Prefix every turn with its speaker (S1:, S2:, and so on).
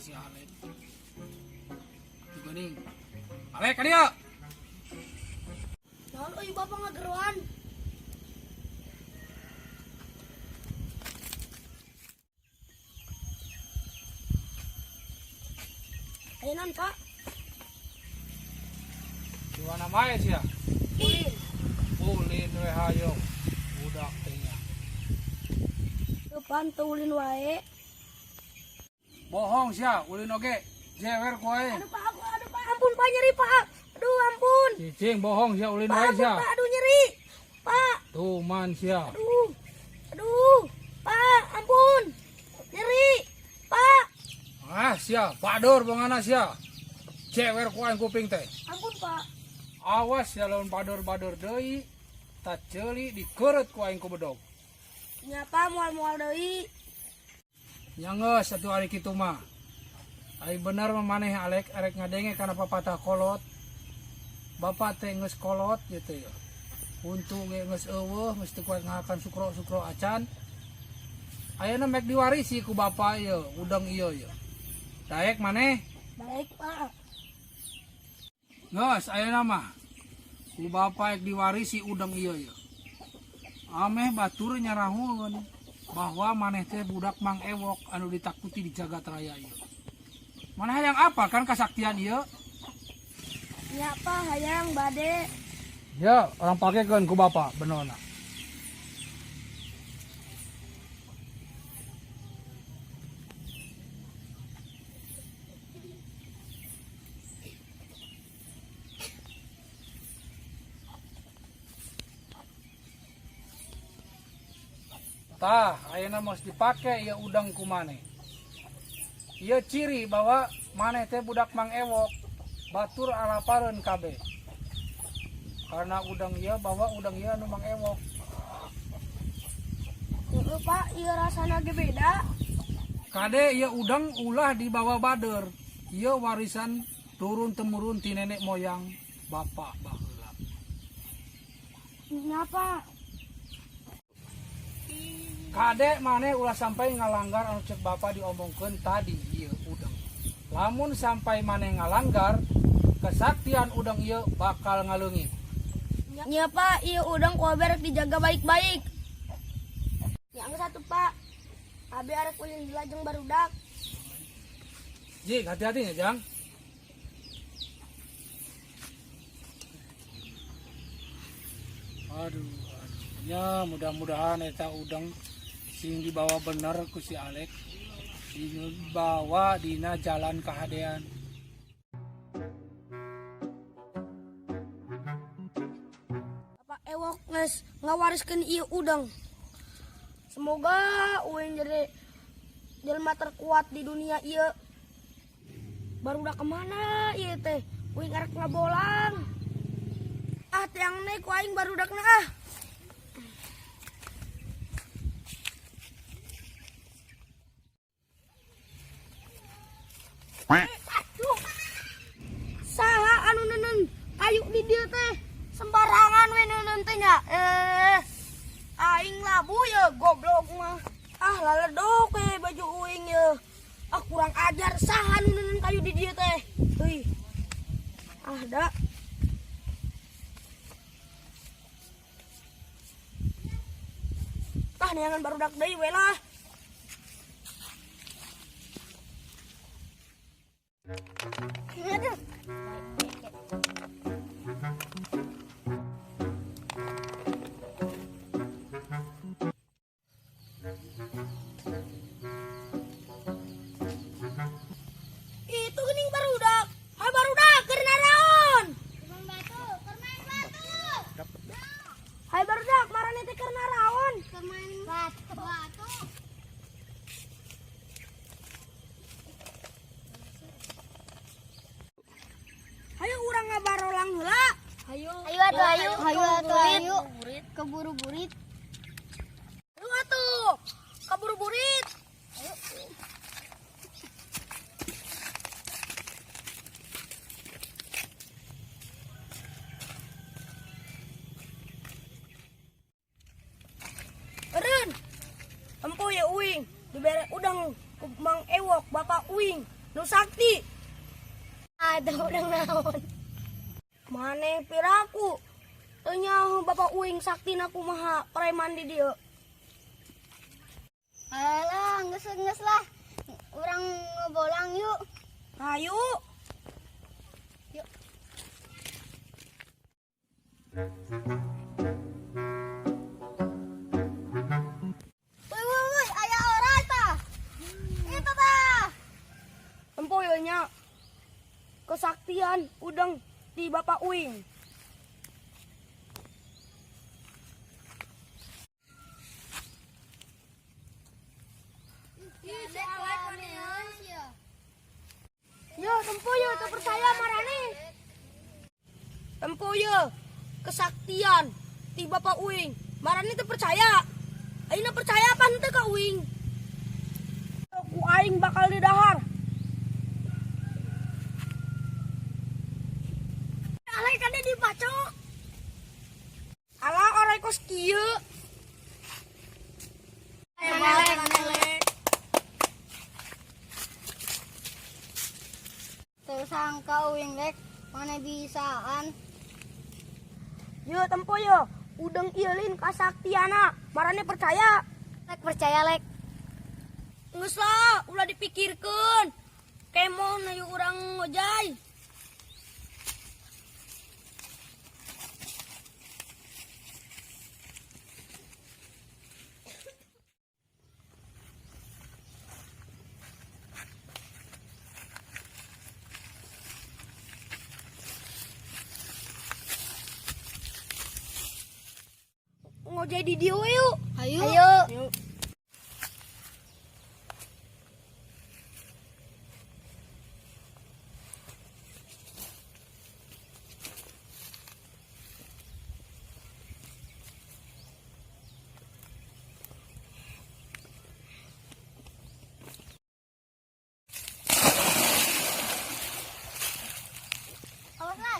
S1: si Alek. Geuning. Alek ka dieu.
S2: Naon euy Bapak ngageruan? Ayenan Pak.
S1: Di mana mae sia?
S2: Ulin.
S1: Ulin we hayong. Budak teh nya.
S2: Depan teu ulin wae.
S1: Bohong sia, ulin oge. Jewer ku ae.
S2: Aduh Pak, ampun Pak nyeri Pak. Aduh ampun.
S1: Cicing bohong sia ulin
S2: Pak,
S1: wae
S2: ampun
S1: sia.
S2: Pak, aduh nyeri. Pak,
S1: Tuh man sia.
S2: aduh. Pak, ampun. Nyeri. Pak,
S1: Ah sia, pador bangana sia. Jewer ku aing kuping teh.
S2: ampun Pak.
S1: Awas ya lawan pador-pador deui. Tak ceuli dikeureut ku aing ku bedog.
S2: Nyapa moal-moal deui.
S1: Nyanggeus satu hari kitu mah. Ai bener maneh Alek arek ngadenge kana papatah kolot. Bapak teh geus kolot gitu ya. Untung ge geus eueuh mesti kuat ngahakan sukro acan. Ayeuna mek diwarisi ku bapak ieu, udang ieu ya. Daek maneh?
S2: Baik Pak.
S1: Geus ayeuna mah. Ku bapak ek diwarisi udang ieu ya. Ameh batur nyarahulkeun bahwa maneh teh budak Mang Ewok anu ditakuti di jagat raya ieu. Maneh hayang apa kan kasaktian ieu?
S2: Nyapa hayang bade.
S1: Ya, orang pakekeun ku bapak benona. Tah, ayeuna mos dipake ieu udang ku maneh. Ieu ciri bahwa maneh teh budak Mang Ewok, batur alapareun kabeh. Karena udang ieu bahwa udang ieu anu Mang Ewok.
S2: Heueuh Pak, ieu rasana ge beda.
S1: Kade ieu udang ulah dibawa bader. Ieu warisan turun temurun ti nenek moyang bapak baheula.
S2: Nyapa?
S1: Kade maneh ulah sampai ngalanggar anu cek bapak diomongkeun tadi ieu udang. Lamun sampai maneh ngalanggar, kesaktian udang ieu bakal ngaleungit.
S2: Nya Pak, ieu udang ku berek dijaga baik-baik. Yang satu Pak, abi arek ulin dilajeng barudak.
S1: Jik, hati-hati nya Jang. Aduh, ya mudah-mudahan eta udang sing dibawa bener ku si Alek, dibawa dina jalan kahadean.
S2: Bapak Ewok geus ngawariskeun ieu udang. Semoga uing jadi jelema terkuat di dunia ieu. Barudak kemana ieu teh? Uing arek ngabolang. Ah, tiang naik ku aing barudakna ah. Aduh. Saha anu neun kayu di dieu teh? Sembarangan we neun teh nya. Aing labu ya goblok mah. Ah laledok we baju uing ye. Ah kurang ajar saha anu neun kayu di dieu teh. Euy. Ah da. Tah neangan barudak deui we lah. Aduh. Itu geuning barudak. Hai barudak, keur naraon? Hai barudak, marane teh keur naraon? Keur main batu. Hayu urang ngabarolang heula. Hayu. Hayu. Keburu burit. Ayo atuh. Keburu burit. Ayo. Eren. Empo ya uing. Dibere udang ku Mang Ewok, Bapak Uing. Nu sakti. Ada orang naon. Maneh piraku. Tanya Bapak Uing sakti naku maha preman di dieu.
S3: Alah, geus lah. Urang ngebolang yuk.
S2: Ayo.
S3: Woi, aya orang tah. Itu tah.
S2: Empoyonya kesaktian udang di Bapak Uing. Yo, tempoyo terpercaya marane. Tempoyo kesaktian di Bapak Uing. Marane terpercaya. Ayeuna percaya apa henteu ka Uing? Ku aing bakal didahar. Alay kade dibaca. Alah orai kos kieu.
S3: Tersangka uing lek mana bisaan.
S2: Yo tempoyo, udang ielin kasaktiana. Marane percaya.
S3: Lek percaya lek.
S2: Geus lah, ulah dipikirkeun. Kemon ayo urang ngojay. Ngojay di dieu we yuk.
S3: Ayo.
S2: Yuk.
S3: Awas lah.